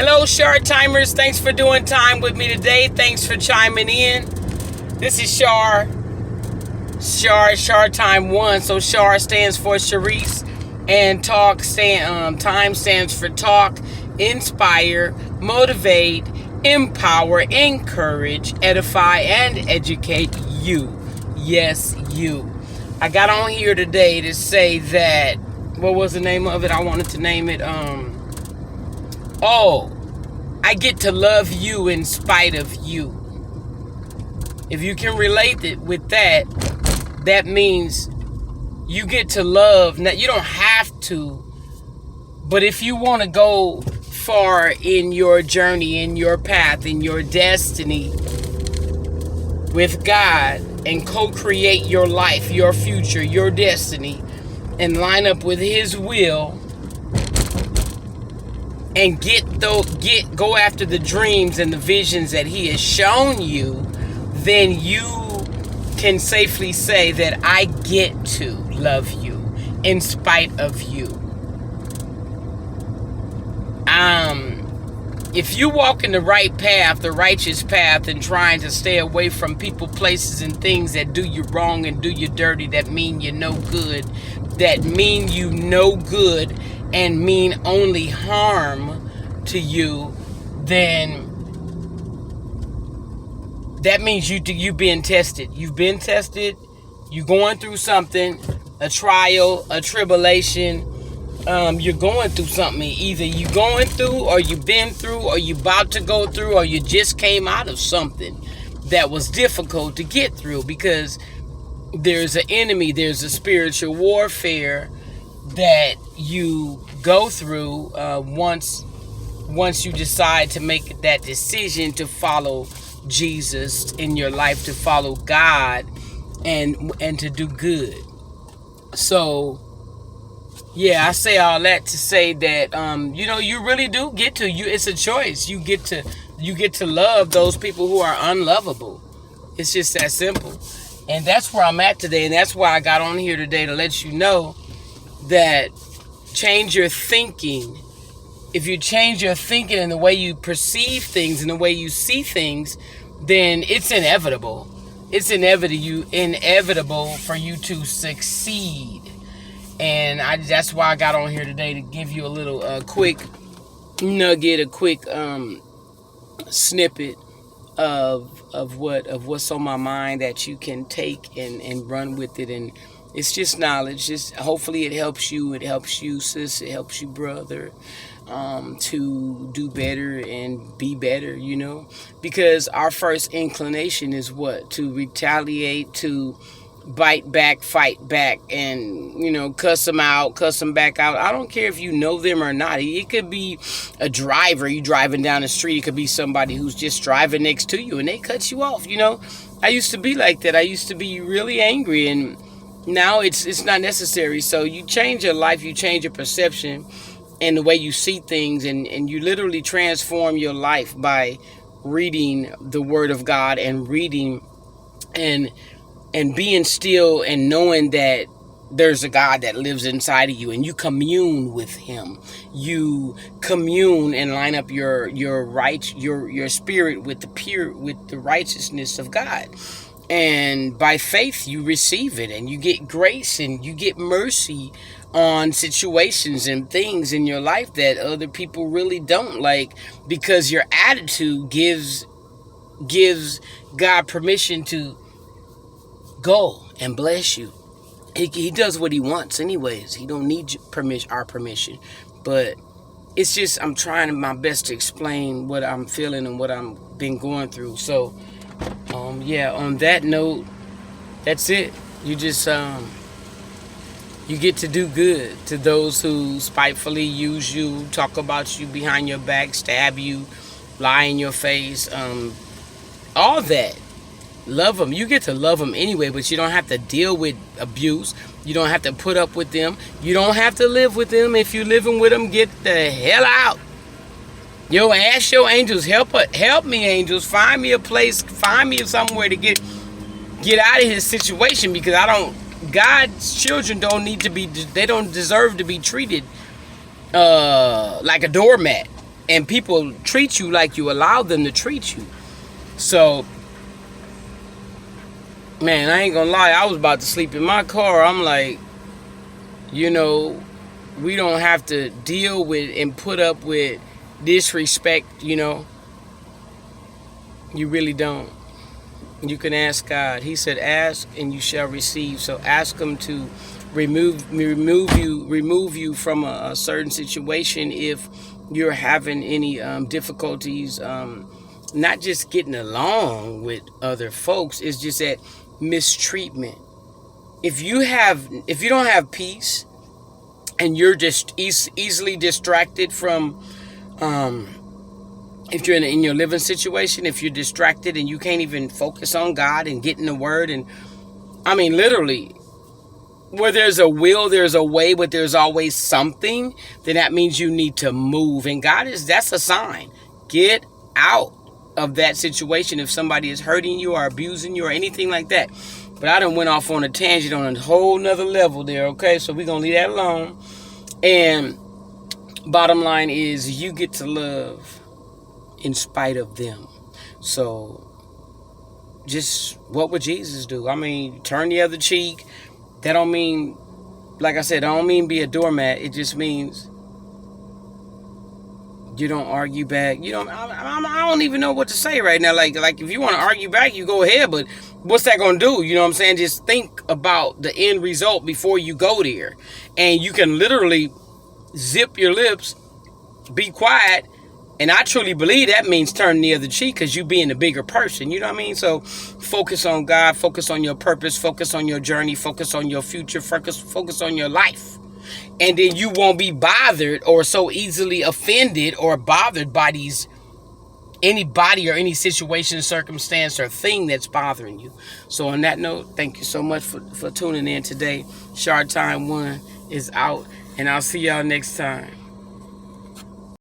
Hello, Shar Timers. Thanks for doing time with me today. Thanks for chiming in. This is Shar. Shar Time 1. So Shar stands for Sharice, and time stands for talk, inspire, motivate, empower, encourage, edify, and educate you. Yes, you. I got on here today to say that, what was the name of it? I wanted to name it, I get to love you in spite of you. If you can relate it with that, that means you get to love. Now, you don't have to, but if you want to go far in your journey, in your path, in your destiny with God, and co-create your life, your future, your destiny, and line up with His will, and go after the dreams and the visions that He has shown you, then you can safely say that I get to love you in spite of you. If you walk in the right path, the righteous path, and trying to stay away from people, places, and things that do you wrong and do you dirty, that mean you no good, and mean only harm to you, then that means you being tested. You've been tested. You're going through something, a trial, a tribulation. You're going through something. Either you're going through, or you've been through, or you're about to go through, or you just came out of something that was difficult to get through, because there's an enemy, there's a spiritual warfare that you go through once you decide to make that decision to follow Jesus in your life, to follow God, and to do good. So yeah, I say all that to say that you really do get to it's a choice. You get to love those people who are unlovable. It's just that simple. And that's where I'm at today, and that's why I got on here today, to let you know that change your thinking. If you change your thinking and the way you perceive things and the way you see things, then it's inevitable. It's inevitable for you to succeed. And that's why I got on here today, to give you a little quick nugget, a quick snippet of what's on my mind, that you can take and run with it. And it's just knowledge. Just hopefully it helps you. It helps you, sis. It helps you, brother, to do better and be better, because our first inclination is what? To retaliate, to bite back, fight back, and cuss them out, cuss them back out. I don't care if you know them or not. It could be a driver, you driving down the street. It could be somebody who's just driving next to you and they cut you off. I used to be like that. I used to be really angry, and now it's not necessary. So you change your life, you change your perception and the way you see things, and you literally transform your life by reading the Word of God, and reading and being still, and knowing that there's a God that lives inside of you, and you commune with Him. You commune and line up your spirit with the righteousness of God. And by faith you receive it, and you get grace, and you get mercy on situations and things in your life that other people really don't, like, because your attitude gives God permission to go and bless you. He does what He wants anyways. He don't need our permission. But it's just, I'm trying my best to explain what I'm feeling and what I'm been going through. So on that note, that's it. You just you get to do good to those who spitefully use you, talk about you behind your back, stab you, lie in your face, all that. Love them. You get to love them anyway, but you don't have to deal with abuse. You don't have to put up with them. You don't have to live with them. If you're living with them, get the hell out. Ask your angels, help me, angels. Find me a place, find me somewhere to get out of his situation, because God's children they don't deserve to be treated like a doormat. and people treat you like you allow them to treat you. So, man, I ain't gonna lie, I was about to sleep in my car. I'm like, you know, we don't have to deal with and put up with disrespect, you know. You really don't. You can ask God. He said, "Ask and you shall receive." So ask Him to remove you from a certain situation if you're having any difficulties. Not just getting along with other folks. It's just that mistreatment. If you don't have peace and you're just easily distracted from, if you're in your living situation, if you're distracted and you can't even focus on God and getting the word, and I mean literally, where there's a will, there's a way, but there's always something, then that means you need to move. And that's a sign. Get out of that situation if somebody is hurting you or abusing you or anything like that. But I done went off on a tangent on a whole nother level there, okay? So we're going to leave that alone. And bottom line is you get to love in spite of them. So just what would Jesus do? I mean, turn the other cheek. That don't mean, like I said, I don't mean be a doormat. It just means you don't argue back. You don't. I don't even know what to say right now. Like if you want to argue back, you go ahead. But what's that gonna do? You know what I'm saying? Just think about the end result before you go there, and you can literally zip your lips, be quiet. And I truly believe that means turning the other cheek because you being the bigger person. You know what I mean? So focus on God, focus on your purpose, focus on your journey, focus on your future, focus on your life. And then you won't be bothered or so easily offended or bothered by anybody or any situation, circumstance, or thing that's bothering you. So on that note, thank you so much for tuning in today. Short Time 1 is out, and I'll see y'all next time.